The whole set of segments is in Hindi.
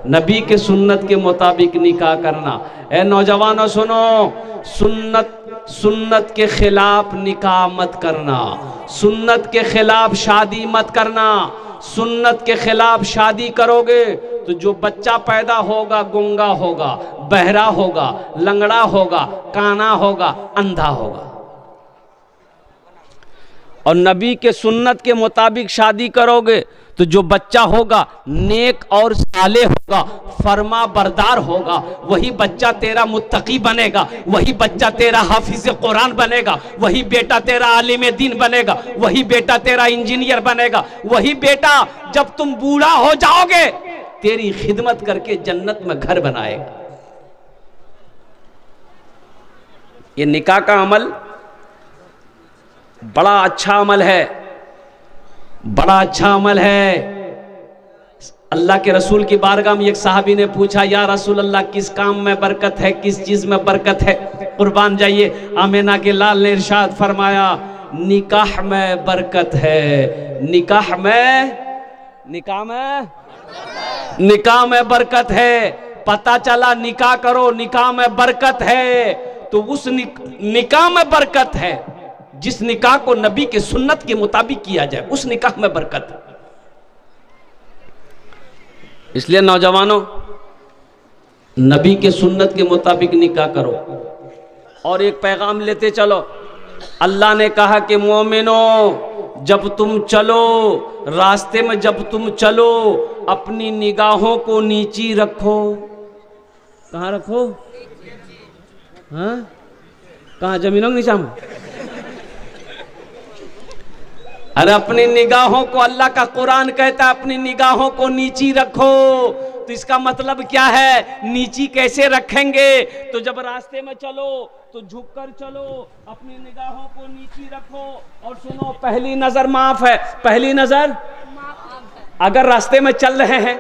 नबी के सुन्नत के मुताबिक निकाह करना। ए नौजवानों सुनो, सुन्नत के खिलाफ निकाह मत करना, सुन्नत के खिलाफ शादी मत करना। सुन्नत के खिलाफ शादी करोगे तो जो बच्चा पैदा होगा गूंगा होगा, बहरा होगा, लंगड़ा होगा, काना होगा, अंधा होगा। और नबी के सुन्नत के मुताबिक शादी करोगे तो जो बच्चा होगा नेक और साले होगा, फरमा बरदार होगा, वही बच्चा तेरा मुत्तकी बनेगा, वही बच्चा तेरा हाफिज कुरान बनेगा, वही बेटा तेरा आलिम दीन बनेगा, वही बेटा तेरा इंजीनियर बनेगा, वही बेटा जब तुम बूढ़ा हो जाओगे तेरी खिदमत करके जन्नत में घर बनाएगा। ये निकाह का अमल बड़ा अच्छा अमल है, बड़ा अच्छा अमल है। अल्लाह के रसूल की बारगाह में एक साहबी ने पूछा, या रसूल अल्लाह किस काम में बरकत है, किस चीज में बरकत है? कुर्बान जाइए, आमिना के लाल ने इरशाद फरमाया, निकाह में बरकत है, निकाह में बरकत है। पता चला निकाह करो, निकाह में बरकत है, तो उस निकाह में बरकत है जिस निकाह को नबी के सुन्नत के मुताबिक किया जाए, उस निकाह में बरकत है। इसलिए नौजवानों, नबी के सुन्नत के मुताबिक निकाह करो। और एक पैगाम लेते चलो, अल्लाह ने कहा कि मोमिनो जब तुम चलो रास्ते में, जब तुम चलो अपनी निगाहों को नीची रखो। कहाँ रखो? हाँ, कहाँ? जमीनों के नीचे में? अरे अपनी निगाहों को, अल्लाह का कुरान कहता है अपनी निगाहों को नीची रखो। तो इसका मतलब क्या है? नीची कैसे रखेंगे? तो जब रास्ते में चलो तो झुककर चलो, अपनी निगाहों को नीची रखो। और सुनो, पहली नजर माफ है, पहली नजर। अगर रास्ते में चल रहे हैं,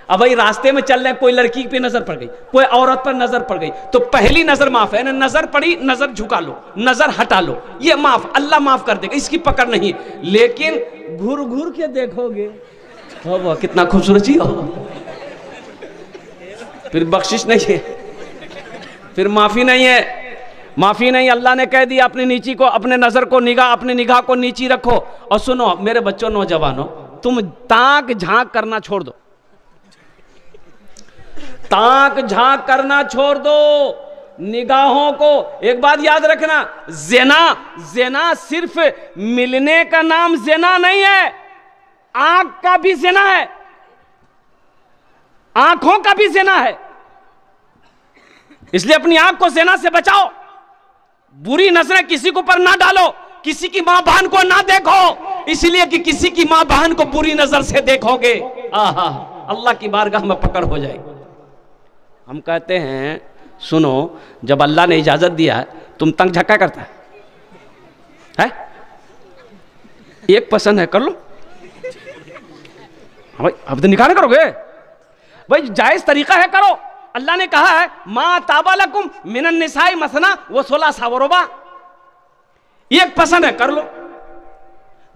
अब भाई रास्ते में चल रहे हैं, कोई लड़की पे नजर पड़ गई, कोई औरत पर नजर पड़ गई, तो पहली नजर माफ है ना। नजर पड़ी, नजर झुका लो, नजर हटा लो, ये माफ, अल्लाह माफ कर देगा, इसकी पकड़ नहीं। लेकिन घूर घूर के देखोगे, वाह कितना खूबसूरत चीज हो, फिर बख्शिश नहीं है, फिर माफी नहीं है, माफी नहीं। अल्लाह ने कह दिया अपनी नीची को, अपने नजर को, अपनी निगाह को नीची रखो। और सुनो मेरे बच्चों, नौजवानों, तुम ताक झांक करना छोड़ दो, ताक झांक करना छोड़ दो, निगाहों को। एक बात याद रखना, ज़िना सिर्फ मिलने का नाम ज़िना नहीं है, आंख का भी ज़िना है, आंखों का भी ज़िना है। इसलिए अपनी आंख को ज़िना से बचाओ, बुरी नजरें किसी को पर ना डालो, किसी की मां बहन को ना देखो, इसलिए कि किसी की मां बहन को बुरी नजर से देखोगे, आहा, अल्लाह की बारगाह में पकड़ हो जाएगी। हम कहते हैं, सुनो, जब अल्लाह ने इजाजत दिया है, तुम तंग झक्का करता है? एक पसंद है कर लो भाई, अब तो निकाह करोगे भाई, जायज तरीका है करो। अल्लाह ने कहा है, मा ताबा लकुम मिनन निसाई मसना वो 16 सावरोबा। एक पसंद है कर लो,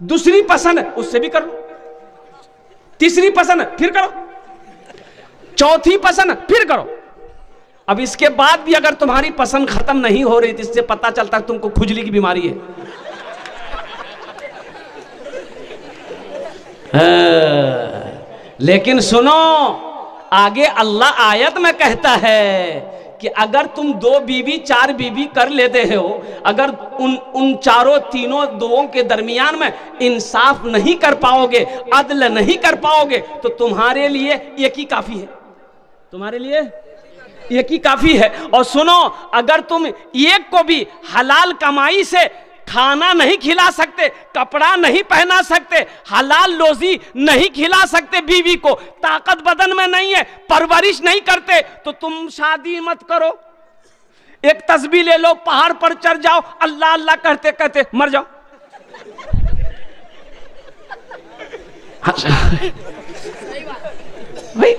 दूसरी पसंद है उससे भी कर लो, तीसरी पसंद है फिर करो, चौथी पसंद है फिर करो। अब इसके बाद भी अगर तुम्हारी पसंद खत्म नहीं हो रही तो इससे पता चलता है तुमको खुजली की बीमारी है। लेकिन सुनो, आगे अल्लाह आयत में कहता है कि अगर तुम 2 बीवी 4 बीवी कर लेते हो, अगर उन चारों तीनों दोओं के दरमियान में इंसाफ नहीं कर पाओगे, अदल नहीं कर पाओगे, तो तुम्हारे लिए एक ही काफी है, तुम्हारे लिए एक ही काफी है। और सुनो, अगर तुम एक को भी हलाल कमाई से खाना नहीं खिला सकते, कपड़ा नहीं पहना सकते, हलाल रोजी नहीं खिला सकते बीवी को, ताकत बदन में नहीं है, परवरिश नहीं करते, तो तुम शादी मत करो। एक तस्बीह ले लो, पहाड़ पर चढ़ जाओ, अल्लाह अल्लाह कहते कहते मर जाओ। भाई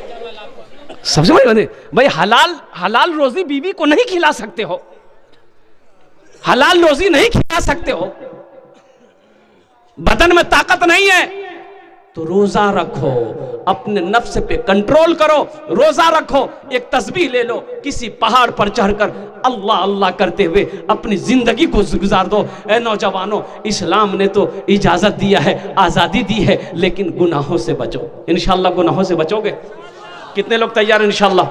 सबसे बड़ी बात है भाई, हलाल रोजी बीवी को नहीं खिला सकते हो, हलाल रोजी नहीं खिला सकते हो, बदन में ताकत नहीं है, तो रोजा रखो, अपने नफ्स पे कंट्रोल करो, रोजा रखो, एक तस्बीह ले लो, किसी पहाड़ पर चढ़कर अल्लाह अल्लाह करते हुए अपनी जिंदगी को गुजार दो। ए नौजवानों, इस्लाम ने तो इजाजत दिया है, आज़ादी दी है, लेकिन गुनाहों से बचो। इंशाअल्लाह गुनाहों से बचोगे? कितने लोग तैयार हैं? इंशाअल्लाह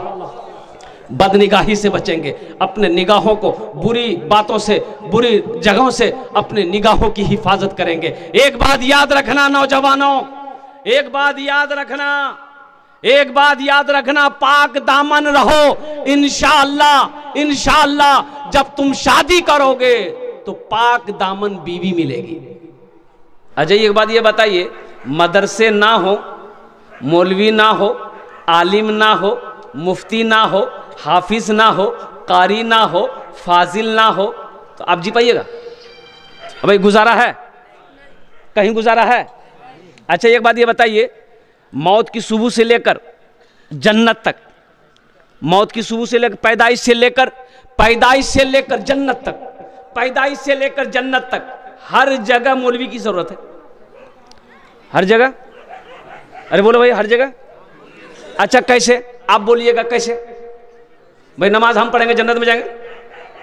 बदनिगाही से बचेंगे, अपने निगाहों को बुरी बातों से, बुरी जगहों से अपने निगाहों की हिफाजत करेंगे। एक बात याद रखना नौजवानों, एक बात याद रखना, एक बात याद रखना, पाक दामन रहो। इंशाअल्लाह इंशाअल्लाह जब तुम शादी करोगे तो पाक दामन बीवी मिलेगी। अच्छा एक बात ये बताइए, मदरसे ना हो, मौलवी ना हो, आलिम ना हो, मुफ्ती ना हो, हाफिज ना हो, कारी ना हो, फाजिल ना हो, तो आप जी पाइएगा? भाई गुजारा है? कहीं गुजारा है? अच्छा एक बात ये बताइए, मौत की सुबह से लेकर जन्नत तक, मौत की सुबह से लेकर पैदाइश से लेकर जन्नत तक, पैदाइश से लेकर जन्नत तक हर जगह मौलवी की जरूरत है। हर जगह? अरे बोलो भाई, हर जगह। अच्छा कैसे? आप बोलिएगा कैसे? भाई नमाज हम पढ़ेंगे जन्नत में जाएंगे,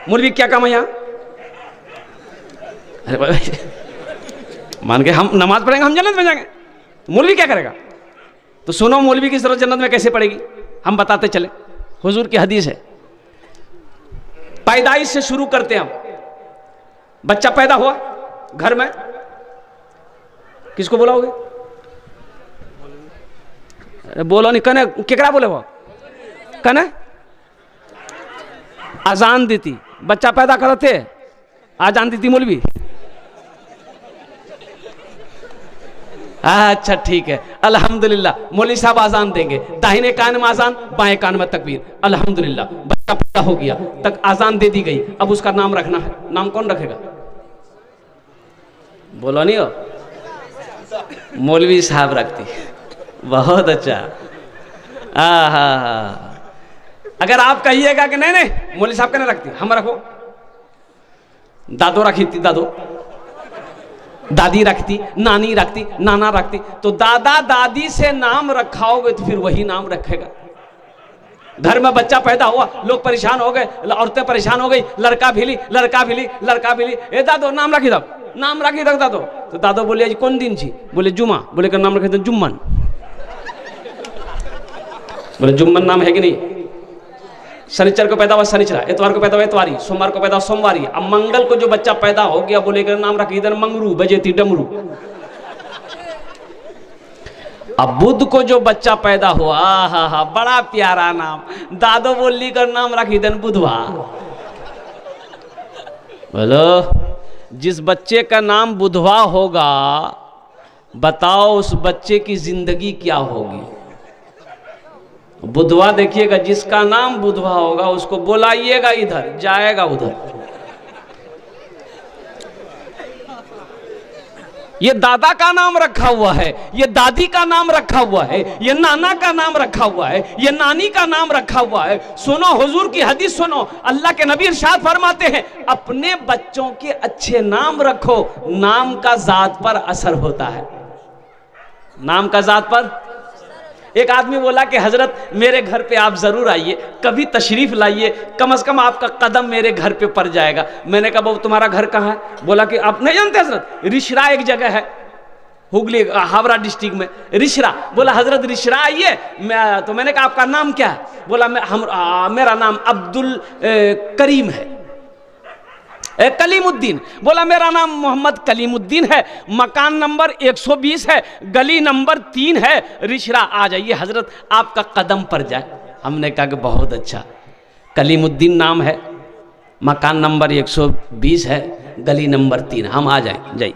मौलवी क्या काम है यहाँ? अरे भाई मान के हम नमाज पढ़ेंगे हम जन्नत में जाएंगे, तो मौलवी क्या करेगा? तो सुनो, मौलवी की जरूरत जन्नत में कैसे पड़ेगी, हम बताते चले। हुजूर की हदीस है, पैदाइश से शुरू करते हैं हम। बच्चा पैदा हुआ घर में, किसको बुलाओगे? बोलो नहीं, कने केकरा बोले वो? कने अजान देती, बच्चा पैदा करते अजान देती मौलवी। अच्छा ठीक है, अल्हम्दुलिल्लाह मौलवी साहब अजान देंगे, दाहिने कान में अजान, बाएं कान में तकबीर, अल्हम्दुलिल्लाह बच्चा पैदा हो गया, तक अजान दे दी गई। अब उसका नाम रखना है, नाम कौन रखेगा? बोलो नहीं हो? मौलवी साहब रखती। बहुत अच्छा। अगर आप कहिएगा कि नहीं नहीं मौलवी साहब कहने रखती, हम रखो। दादो रखी थी, दादो, दादी रखती, नानी रखती, नाना रखती, तो दादा दादी से नाम रखाओगे तो फिर वही नाम रखेगा। घर में बच्चा पैदा हुआ, लोग परेशान हो गए, औरतें परेशान हो गई, लड़का भिली, लड़का भिली, लड़का भिली, ए दादो नाम रखी दो, नाम रखी रख दादो। तो दादो बोले जी कौन दिन छी? बोले जुमा। बोले का नाम रखे तो जुम्मन। बोले जुम्मन नाम है कि नहीं? शनिचर को पैदा हुआ शनिचरा, इतवार को पैदा हुआ इतवारी, सोमवार को पैदा हुआ सोमवारी। अब मंगल को जो बच्चा पैदा हो गया, बोले का नाम रखी इधर मंगरू, बजेती डमरू। अब बुध को जो बच्चा पैदा हुआ, हा बड़ा प्यारा नाम, दादो बोली का नाम रखी इधर बुधवा। बोलो, जिस बच्चे का नाम बुधवा होगा, बताओ उस बच्चे की जिंदगी क्या होगी? बुधवा देखिएगा, जिसका नाम बुधवा होगा उसको बुलाइएगा इधर, जाएगा उधर। ये दादा का नाम रखा हुआ है, ये दादी का नाम रखा हुआ है, ये नाना का नाम रखा हुआ है, ये नानी का नाम रखा हुआ है। सुनो हुजूर की हदीस सुनो, अल्लाह के नबी इरशाद फरमाते हैं, अपने बच्चों के अच्छे नाम रखो, नाम का जात पर असर होता है। नाम का जात पर। एक आदमी बोला कि हजरत मेरे घर पे आप जरूर आइए, कभी तशरीफ लाइए, कम से कम आपका कदम मेरे घर पे पड़ जाएगा। मैंने कहा बाबू तुम्हारा घर कहाँ है? बोला कि आप नहीं जानते हजरत, रिशरा एक जगह है हुगली हावड़ा डिस्ट्रिक्ट में, रिशरा। बोला हजरत रिशरा आइए। तो मैंने कहा आपका नाम क्या है? बोला मेरा नाम अब्दुल करीम है, कलीमुद्दीन। बोला मेरा नाम मोहम्मद कलीमुद्दीन है, मकान नंबर 120 है, गली नंबर 3 है, रिशरा आ जाइए हजरत, आपका कदम पर जाए। हमने कहा कि बहुत अच्छा, कलीमुद्दीन नाम है, मकान नंबर 120 है, गली नंबर 3, हम आ जाइए।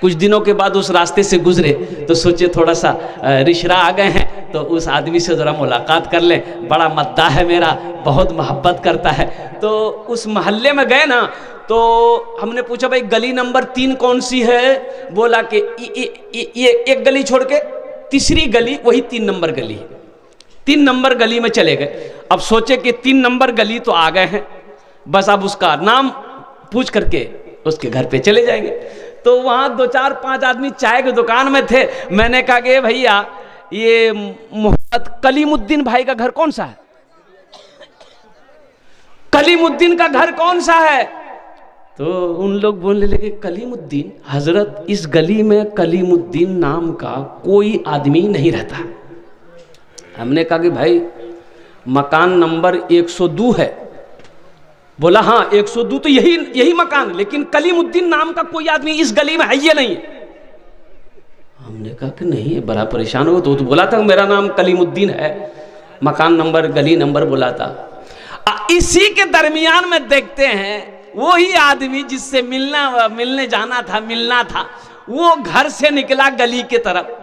कुछ दिनों के बाद उस रास्ते से गुजरे तो सोचे थोड़ा सा रिशरा आ गए हैं तो उस आदमी से ज़रा मुलाकात कर लें, बड़ा मद्दा है मेरा, बहुत मोहब्बत करता है। तो उस मोहल्ले में गए ना, तो हमने पूछा भाई गली नंबर 3 कौन सी है? बोला कि ये एक गली छोड़ के तीसरी गली, वही 3 नंबर गली है। 3 नंबर गली में चले गए। अब सोचे कि 3 नंबर गली तो आ गए हैं, बस अब उसका नाम पूछ करके उसके घर पे चले जाएंगे। तो वहाँ 2-4-5 आदमी चाय की दुकान में थे। मैंने कहा कि भैया ये मोहम्मद कलीमुद्दीन भाई का घर कौन सा है? कलीमुद्दीन का घर कौन सा है? तो उन लोग बोलने लगे कलीमुद्दीन, हजरत इस गली में कलीमुद्दीन नाम का कोई आदमी नहीं रहता। हमने कहा कि भाई मकान नंबर 102 है। बोला हाँ 102 तो यही मकान, लेकिन कलीमुद्दीन नाम का कोई आदमी इस गली में है ये नहीं है। हमने कहा कि नहीं, बड़ा परेशान हो। तो बोला था मेरा नाम कलीमुद्दीन है, मकान नंबर गली नंबर बोला था। इसी के दरमियान में देखते हैं वही आदमी जिससे मिलने जाना था, मिलना था, वो घर से निकला गली के तरफ।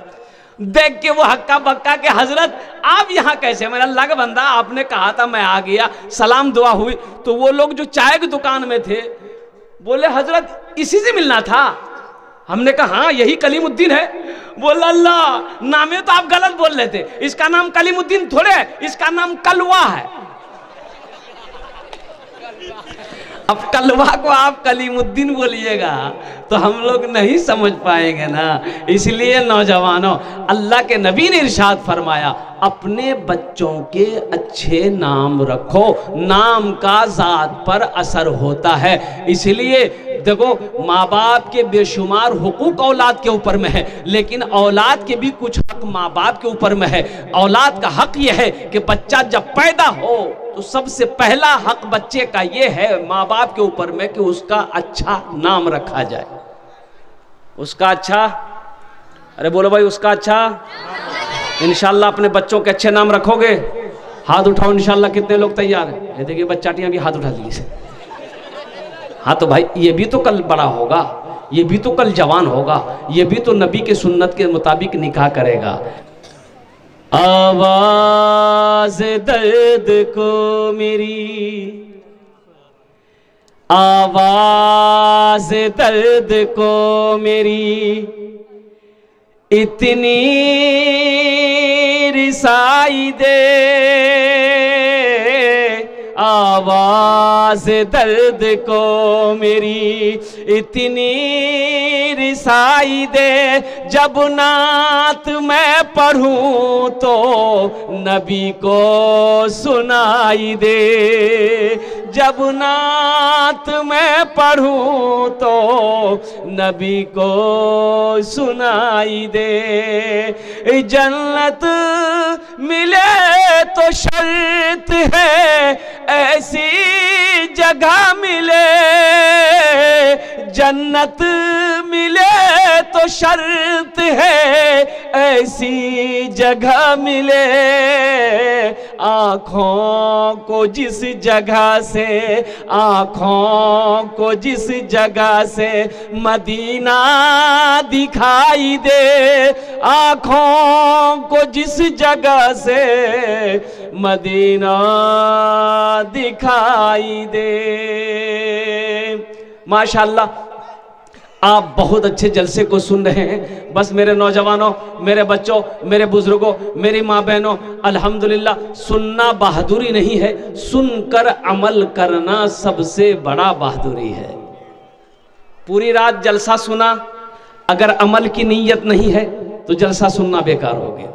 देख के वो हक्का बक्का के हजरत आप यहाँ कैसे? मेरा लग बंदा, आपने कहा था मैं आ गया, सलाम दुआ हुई। तो वो लोग जो चाय की दुकान में थे बोले हजरत इसी से मिलना था। हमने कहा हाँ यही कलीमुद्दीन है। बोला अल्लाह, नामे तो आप गलत बोल रहे थे, इसका नाम कलीमुद्दीन थोड़े है, इसका नाम कलवा है। अब कलवा को आप कलीमुद्दीन बोलिएगा तो हम लोग नहीं समझ पाएंगे ना। इसलिए नौजवानों, अल्लाह के नबी ने इरशाद फरमाया अपने बच्चों के अच्छे नाम रखो, नाम का जात पर असर होता है। इसलिए देखो माँ बाप के बेशुमार हुकूक औलाद के ऊपर में है, लेकिन औलाद के भी कुछ हक माँ बाप के ऊपर में है। औलाद का हक यह है कि बच्चा जब पैदा हो तो सबसे पहला हक बच्चे का ये है माँ बाप के ऊपर में कि उसका अच्छा नाम रखा जाए। उसका अच्छा, अरे बोलो भाई उसका अच्छा। इंशाल्लाह अपने बच्चों के अच्छे नाम रखोगे? हाथ उठाओ इंशाल्लाह। कितने लोग तैयार हैं? ये देखिए बच्चाटियां भी हाथ उठा दी से। हाँ तो भाई ये भी तो कल बड़ा होगा, ये भी तो कल जवान होगा, ये भी तो नबी के सुन्नत के मुताबिक निकाह करेगा। आवाज दर्द को मेरी, आवाज दर्द को मेरी इतनी रिसाई दे, आवाज दर्द को मेरी इतनी रिसाई दे। जब नात मैं पढ़ूं तो नबी को सुनाई दे, जब नात मैं पढ़ूं तो नबी को सुनाई दे। जन्नत मिले तो शर्त है ऐसी जगह मिले, जन्नत मिले तो शर्त है ऐसी जगह मिले। आँखों को जिस जगह से, आँखों को जिस जगह से मदीना दिखाई दे, आँखों को जिस जगह से मदीना दिखाई दे। माशाअल्लाह आप बहुत अच्छे जलसे को सुन रहे हैं। बस मेरे नौजवानों, मेरे बच्चों, मेरे बुजुर्गों, मेरी माँ बहनों, अल्हम्दुलिल्लाह सुनना बहादुरी नहीं है, सुनकर अमल करना सबसे बड़ा बहादुरी है। पूरी रात जलसा सुना, अगर अमल की नीयत नहीं है तो जलसा सुनना बेकार हो गया।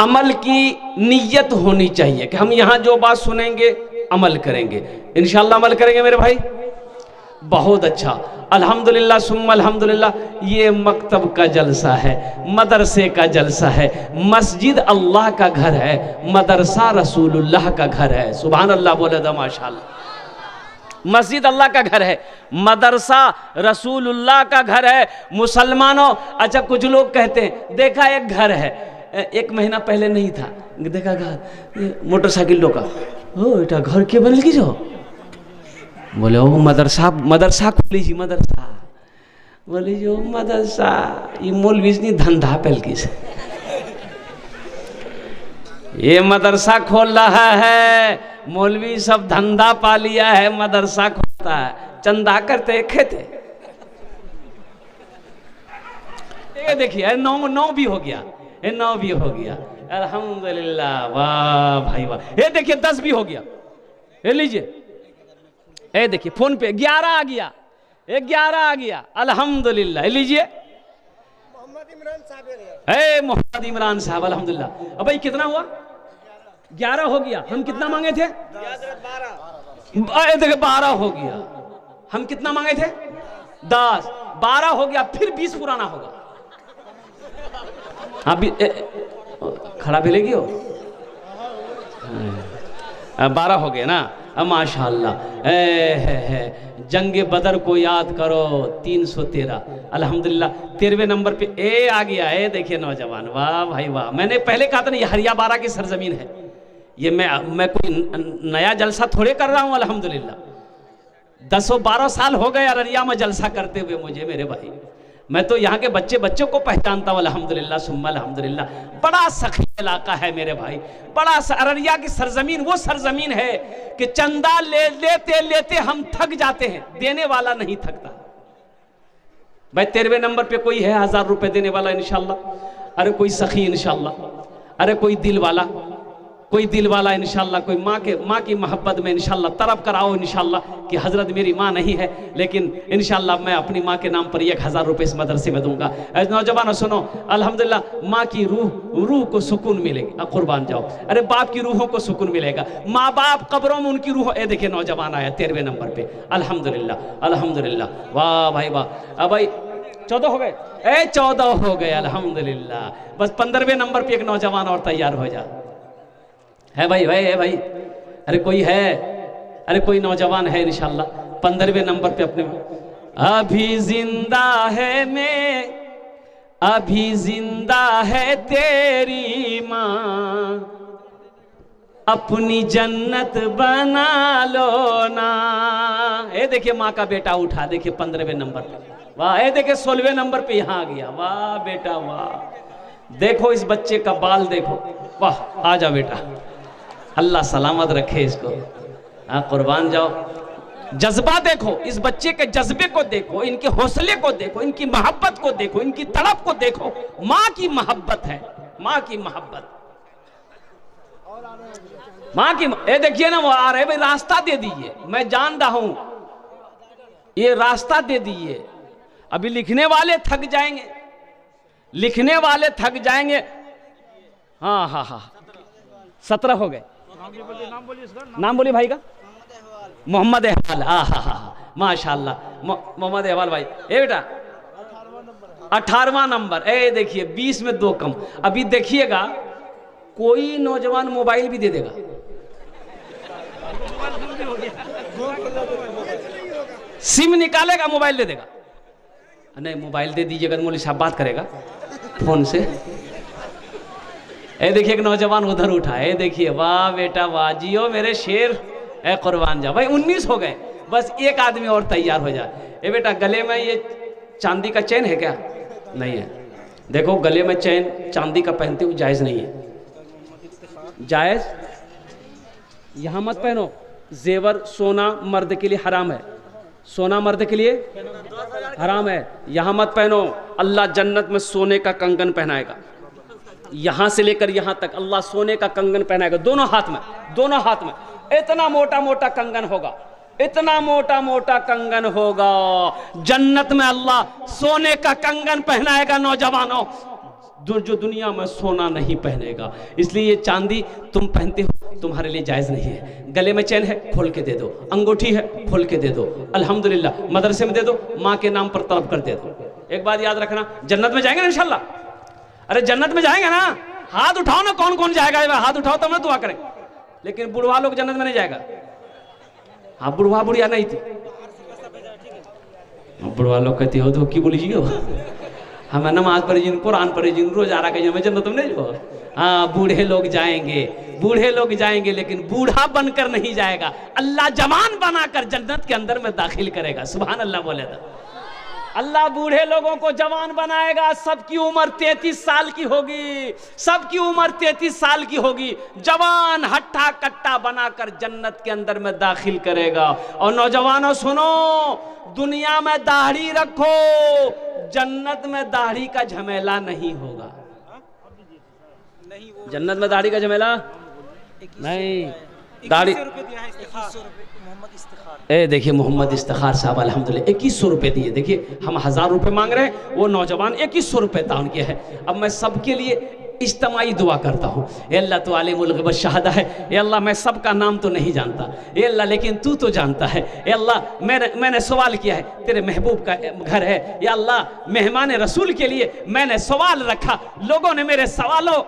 अमल की नीयत होनी चाहिए कि हम यहाँ जो बात सुनेंगे अमल करेंगे। इंशाअल्लाह अमल करेंगे मेरे भाई। बहुत अच्छा, अल्हम्दुलिल्लाह सुम्मा अल्हम्दुलिल्लाह। ये मकतब का जलसा है, मदरसे का जलसा है, मस्जिद अल्लाह का घर है, मदरसा रसूलुल्लाह का घर है। सुभान अल्लाह बोले तो माशाअल्लाह। मस्जिद अल्लाह का घर है, मदरसा रसूलुल्लाह का घर है। मुसलमानों, अच्छा कुछ लोग कहते हैं देखा एक घर है, एक महीना पहले नहीं था, देखा घर मोटरसाइकिल रोका, ओ बेटा घर के बनल की जो बोले ओ मदरसा, मदरसा खोली जी मदरसा, बोले जो मदरसा ये मौलवी नहीं धंधा पहल की से, ये मदरसा खोल रहा है, मौलवी सब धंधा पा लिया है, मदरसा खोलता है, चंदा करते खेते। ये देखिए नौ भी हो गया, ये 9 भी हो गया, अल्हम्दुलिल्लाह, वाह भाई वाह। ये देखिए 10 भी हो गया, ये लीजिए, ये देखिए फोन पे 11 आ गया, 11 आ गया, अल्हम्दुलिल्लाह। लीजिए मोहम्मद इमरान साहब मोहम्मद इमरान साहब, अल्हम्दुलिल्लाह। अब भाई कितना हुआ? 11 हो गया। हम कितना मांगे थे? 12। देखो 12 हो गया। हम कितना मांगे थे? 10। 12 हो गया, फिर 20 पुराना होगा। अभी खड़ा भी लेगी हो। 12 हो गया ना। अब माशाअल्लाह जंगे बदर को याद करो 313, अल्हम्दुलिल्लाह। 13वें नंबर पे ए आ गया। ए देखिए नौजवान, वाह भाई वाह। मैंने पहले कहा था ना, ये हरिया बारा की सरजमीन है। ये मैं कोई नया जलसा थोड़े कर रहा हूँ, अल्हम्दुलिल्लाह। 10-12 साल हो गए अररिया में जलसा करते हुए मुझे, मेरे भाई। मैं तो यहाँ के बच्चों को पहचानता हूँ, अल्हम्दुलिल्लाह सुम्मा अल्हम्दुलिल्लाह। बड़ा सखी इलाका है मेरे भाई, बड़ा अररिया की सरजमीन वो सरजमीन है कि चंदा लेते लेते हम थक जाते हैं, देने वाला नहीं थकता। भाई 13वें नंबर पे कोई है 1000 रुपए देने वाला इंशाल्लाह? अरे कोई सखी इंशाल्लाह, अरे कोई दिल वाला, कोई दिल वाला इंशाल्लाह, कोई माँ की मोहब्बत में इंशाल्लाह तरफ कराओ इंशाल्लाह कि हजरत मेरी माँ नहीं है, लेकिन इंशाल्लाह मैं अपनी माँ के नाम पर 1000 रुपए इस मदरसे में दूंगा। नौजवानों सुनो, अल्हम्दुलिल्लाह माँ की रूह को सुकून मिलेगी। कुर्बान जाओ। अरे बाप की रूहों को सुकून मिलेगा, माँ बाप कब्रों में उनकी रूह। ए देखिए नौजवान आया 13वें नंबर पे, अल्हम्दुलिल्लाह अल्हम्दुलिल्लाह। वाह भाई वाह। अब भाई 14 हो गए। 14 हो गए अल्हम्दुलिल्लाह। बस 15वें नंबर पे एक नौजवान और तैयार हो जा। है भाई, है भाई। अरे कोई है, अरे कोई नौजवान है इंशाल्लाह 15वें नंबर पे अपने। अभी जिंदा है मैं, अभी जिंदा है तेरी माँ, अपनी जन्नत बना लो ना। ये देखिए माँ का बेटा उठा, देखिए 15वें नंबर पे। वाह। ये देखिए 16वें नंबर पे यहाँ आ गया। वाह बेटा वाह। देखो इस बच्चे का बाल देखो, वाह। आ जा बेटा, अल्लाह सलामत रखे इसको। कुर्बान जाओ। जज्बा देखो, इस बच्चे के जज्बे को देखो, इनके हौसले को देखो, इनकी मोहब्बत को देखो, इनकी तड़प को देखो। माँ की मोहब्बत है, माँ की मोहब्बत, माँ की। ये देखिए ना वो आ रहे भाई, रास्ता दे दीजिए। मैं जान रहा हूं ये रास्ता दे दीजिए। अभी लिखने वाले थक जाएंगे, लिखने वाले थक जाएंगे। हाँ हाँ हाँ 17 हो गए। नाम बोलिए भाई का। मोहम्मद अहवाल। हाँ माशाल्लाह मोहम्मद अहवाल भाई। ए बेटा 18वां नंबर। ए देखिए 20 में 2 कम। अभी देखिएगा कोई नौजवान मोबाइल भी दे देगा। सिम निकालेगा मोबाइल दे देगा। नहीं मोबाइल दे दीजिएगा, मौलवी साहब बात करेगा फोन से। ए देखिए एक नौजवान उधर उठा है, देखिए वाह बेटा वाह, जियो मेरे शेर। ए कुर्बान जा भाई। 19 हो गए, बस एक आदमी और तैयार हो जाए। ए बेटा गले में ये चांदी का चैन है क्या? नहीं है। देखो गले में चैन चांदी का पहनते हुए जायज नहीं है, जायज। यहां मत पहनो। जेवर सोना मर्द के लिए हराम है, सोना मर्द के लिए हराम है। यहां मत पहनो। अल्लाह जन्नत में सोने का कंगन पहनाएगा, यहां से लेकर यहां तक अल्लाह सोने का कंगन पहनाएगा, दोनों हाथ में, दोनों हाथ में। इतना मोटा मोटा कंगन होगा, इतना मोटा मोटा कंगन होगा। जन्नत में अल्लाह सोने का कंगन पहनाएगा नौजवानों, जो दुनिया में सोना नहीं पहनेगा। इसलिए ये चांदी तुम पहनते हो तुम्हारे लिए जायज नहीं है। गले में चैन है खोल के दे दो, अंगूठी है खोल के दे दो, अल्हम्दुलिल्लाह। मदरसे में दे दो, माँ के नाम पर तलब कर दे दो। एक बात याद रखना, जन्नत में जाएंगे ना इंशाल्लाह। अरे जन्नत में जाएंगे ना, हाथ उठाओ ना, कौन कौन जाएगा? हाथ उठाओ तब ना दुआ करें। लेकिन बुढ़वा लोग जन्नत में नहीं जाएगा। हाँ बुढ़वा बुढ़िया नहीं थी, बुढ़वा लोग कहती हो तो की बोली हो, हमें नमाज पढ़ी जिन, कुरान पढ़ी जिन, रोजाना कहीं हमें जन्नत में नहीं जो। हाँ बूढ़े लोग जाएंगे, बूढ़े लोग जाएंगे, लेकिन बूढ़ा बनकर नहीं जाएगा। अल्लाह जवान बनाकर जन्नत के अंदर में दाखिल करेगा। सुभान अल्लाह बोले था। अल्लाह बूढ़े लोगों को जवान बनाएगा। सबकी उम्र 33 साल की होगी, सबकी उम्र 33 साल की होगी। जवान हट्टा कट्टा बनाकर जन्नत के अंदर में दाखिल करेगा। और नौजवानों सुनो, दुनिया में दाढ़ी रखो, जन्नत में दाढ़ी का झमेला नहीं होगा। जन्नत में दाढ़ी का झमेला नहीं। दाढ़ी ए देखिए मोहम्मद इफ्तिखार साहब अल्हम्दुलिल्लाह 2100 रुपये दिए। देखिए हम 1000 रुपये मांग रहे हैं, वो नौजवान 2100 रुपये दान किया है। अब मैं सबके लिए इज्तिमाई दुआ करता हूँ। ए अल्लाह तो आलिमुल ग़ैब शहादा है। ए अल्लाह मैं सबका नाम तो नहीं जानता ए अल्लाह, लेकिन तू तो जानता है। ए अल्लाह मैंने सवाल किया है, तेरे महबूब का घर है। या अल्लाह मेहमान रसूल के लिए मैंने सवाल रखा, लोगों ने मेरे सवालों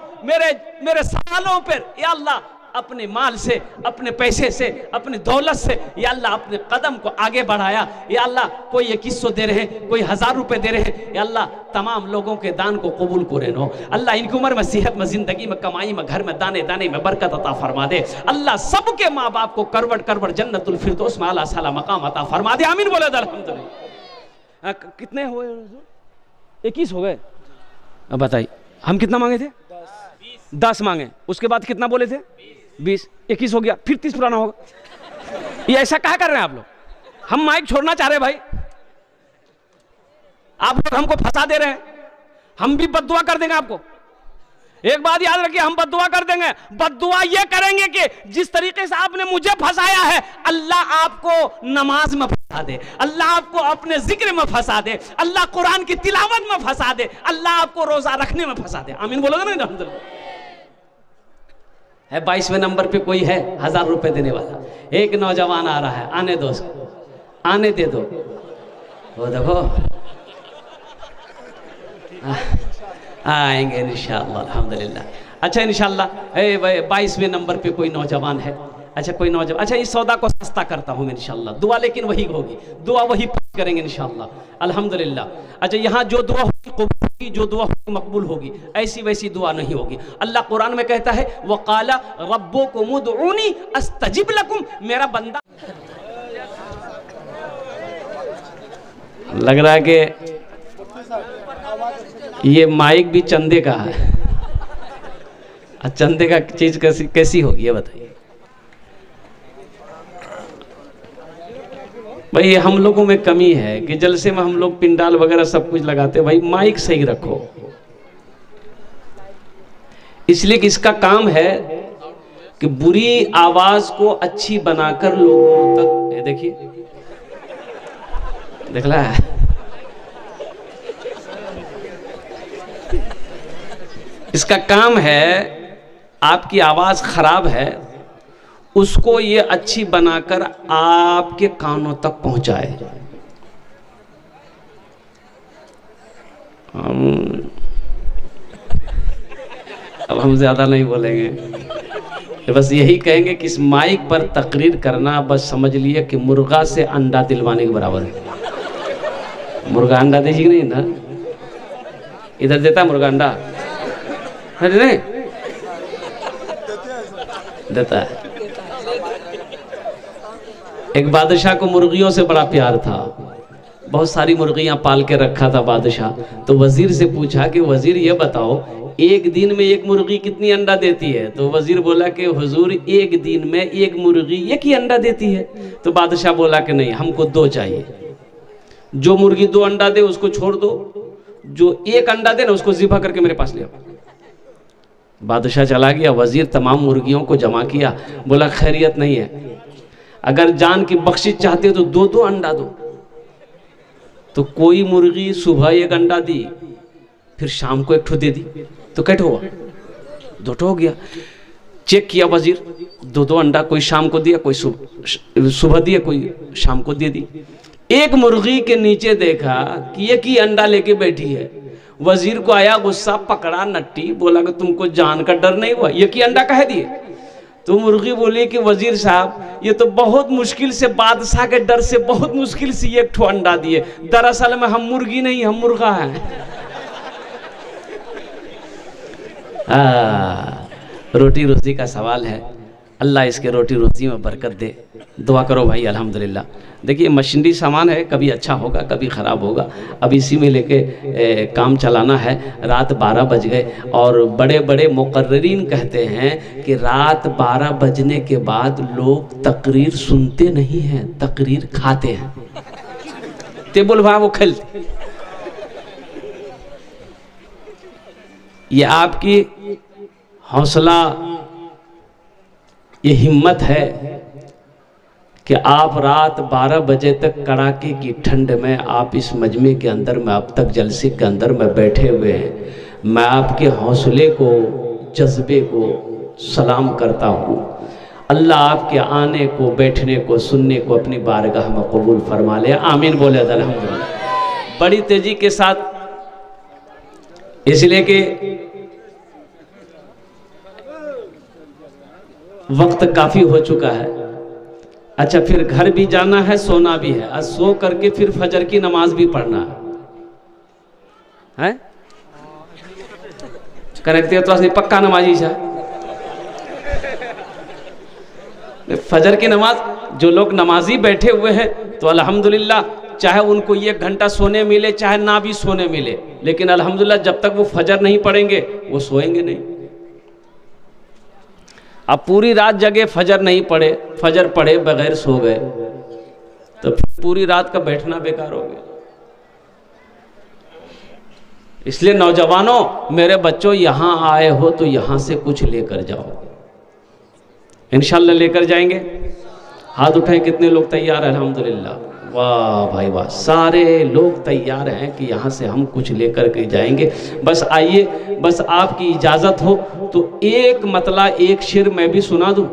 पर या अल्लाह अपने माल से, अपने पैसे से, अपनी दौलत से या अल्लाह अपने कदम को आगे बढ़ाया। या अल्लाह कोई 2100 दे रहे हैं, कोई 1000 रुपये दे रहे हैं। या अल्लाह तमाम लोगों के दान को कबूल करे नो। अल्लाह इनकी उम्र में, सेहत में, जिंदगी में, कमाई में, घर में, दाने दाने में बरकत अता फरमा दे। अल्लाह सबके माँ बाप को करवट करवट जन्नतुल फिरदौस में आला साला मकाम अता फरमा दे। आमीन बोले अल्हम्दुलिल्लाह। कितने हुए? 21 हो गए। अब बताइए हम कितना मांगे थे? 10 मांगे। उसके बाद कितना बोले थे? 20। 21 हो गया, फिर 30 पुराना होगा। ये ऐसा क्या कर रहे हैं आप लोग? हम माइक छोड़ना चाह रहे हैं भाई, आप लोग हमको फंसा दे रहे हैं। हम भी बद्दुआ कर देंगे आपको। एक बात याद रखिए, हम बद्दुआ कर देंगे। बद्दुआ ये करेंगे कि जिस तरीके से आपने मुझे फंसाया है, अल्लाह आपको नमाज में फंसा दे, अल्लाह आपको अपने जिक्र में फंसा दे, अल्लाह कुरान की तिलावत में फंसा दे, अल्लाह आपको रोजा रखने में फंसा दे। आमीन बोलोगे ना? अल्हम्दुलिल्लाह। है 22वें नंबर पे कोई है 1000 रुपए देने वाला। एक नौजवान आ रहा है, आने दो उसको, आने दे दो। वो देखो आएंगे इंशाअल्लाह अल्हम्दुलिल्लाह। अच्छा इंशाअल्लाह 22वें नंबर पे कोई नौजवान है। अच्छा कोई नौजवान, अच्छा इस सौदा को सस्ता करता हूँ मैं इंशाअल्लाह। दुआ लेकिन वही होगी, दुआ वही करेंगे इंशाअल्लाह अल्हम्दुलिल्लाह। अच्छा यहाँ जो दुआ होगी कबूल होगी, जो दुआ होगी मकबूल होगी, ऐसी वैसी दुआ नहीं होगी। अल्लाह कुरान में कहता है वक़ाला रब्बुकुम उदऊनी अस्तजिब लकुम। मेरा बंदा, लग रहा है कि ये माइक भी चंदे का है। चंदे का चीज कैसी होगी ये बताइए भाई। हम लोगों में कमी है कि जलसे में हम लोग पिंडाल वगैरह सब कुछ लगाते हैं। भाई माइक सही रखो, इसलिए कि इसका काम है कि बुरी आवाज को अच्छी बनाकर लोगों तक, ये देखिए देख रहा है, इसका काम है आपकी आवाज खराब है, उसको ये अच्छी बनाकर आपके कानों तक पहुंचाए। अब हम ज्यादा नहीं बोलेंगे, बस यही कहेंगे कि इस माइक पर तकरीर करना बस समझ लिए कि मुर्गा से अंडा दिलवाने के बराबर है। मुर्गा अंडा दीजिए नहीं ना, इधर देता मुर्गा अंडा? नहीं देता है। एक बादशाह को मुर्गियों से बड़ा प्यार था, बहुत सारी मुर्गियां पाल के रखा था बादशाह। तो वजीर से पूछा कि वजीर ये बताओ एक दिन में एक मुर्गी कितनी अंडा देती है? तो वजीर बोला कि हुजूर एक दिन में एक मुर्गी एक ही अंडा देती है। तो बादशाह बोला कि नहीं, हमको 2 चाहिए। जो मुर्गी 2 अंडा दे उसको छोड़ दो, जो 1 अंडा दे ना उसको ज़िबा करके मेरे पास ले आओ। बादशाह चला गया, वजीर तमाम मुर्गियों को जमा किया, बोला खैरियत नहीं है, अगर जान की बख्शिश चाहते हो तो 2-2 अंडा दो। तो कोई मुर्गी सुबह 1 अंडा दी, फिर शाम को 1 ठो दे दी, तो कैसे हुआ? 2 ठो हो गया। चेक किया वजीर, 2-2 अंडा, कोई शाम को दिया, कोई सुबह दिया, कोई शाम को दे दी। एक मुर्गी के नीचे देखा कि एक ही अंडा लेके बैठी है। वजीर को आया गुस्सा, पकड़ा नट्टी, बोला कि तुमको जान का डर नहीं हुआ, एक ही अंडा कह दिए? तो मुर्गी बोली कि वजीर साहब ये तो बहुत मुश्किल से, बादशाह के डर से बहुत मुश्किल से 1 ठो अंडा दिए, दरअसल में हम मुर्गी नहीं हम मुर्गा हैं। रोटी रोजी का सवाल है, अल्लाह इसके रोटी रोजी में बरकत दे। दुआ करो भाई अल्हम्दुलिल्लाह। देखिए मशीनरी सामान है, कभी अच्छा होगा कभी ख़राब होगा। अब इसी में लेके काम चलाना है। रात 12 बज गए और बड़े बड़े मुकर्रिरीन कहते हैं कि रात 12 बजने के बाद लोग तकरीर सुनते नहीं हैं, तकरीर खाते हैं। टेबल भाई वो खेलते। ये आपकी हौसला, ये हिम्मत है कि आप रात 12 बजे तक कड़ाके की ठंड में आप इस मजमे के अंदर में अब तक जलसे के अंदर में बैठे हुए हैं। मैं आपके हौसले को, जज्बे को सलाम करता हूँ। अल्लाह आपके आने को, बैठने को, सुनने को अपनी बारगाह में कबूल फरमा ले। आमीन बोले अल्हम्दुलिल्लाह। बड़ी तेजी के साथ, इसलिए कि वक्त काफी हो चुका है। अच्छा, फिर घर भी जाना है, सोना भी है, और सो करके फिर फजर की नमाज भी पढ़ना है। करेक्ट तो पक्का नमाजी है। फजर की नमाज, जो लोग नमाजी बैठे हुए हैं तो अल्हम्दुलिल्लाह, चाहे उनको 1 घंटा सोने मिले चाहे ना भी सोने मिले, लेकिन अल्हम्दुलिल्लाह जब तक वो फजर नहीं पढ़ेंगे वो सोएंगे नहीं। अब पूरी रात जगे, फजर नहीं पढ़े, फजर पढ़े बगैर सो गए, तो पूरी रात का बैठना बेकार हो गया। इसलिए नौजवानों, मेरे बच्चों, यहां आए हो तो यहां से कुछ लेकर जाओ। इंशाल्लाह लेकर जाएंगे। हाथ उठाएं, कितने लोग तैयार हैं? अल्हम्दुलिल्लाह, वाह भाई वाह, सारे लोग तैयार हैं कि यहाँ से हम कुछ लेकर के जाएंगे। बस आइए, बस आपकी इजाज़त हो तो एक मतला, एक शेर मैं भी सुना दूँ।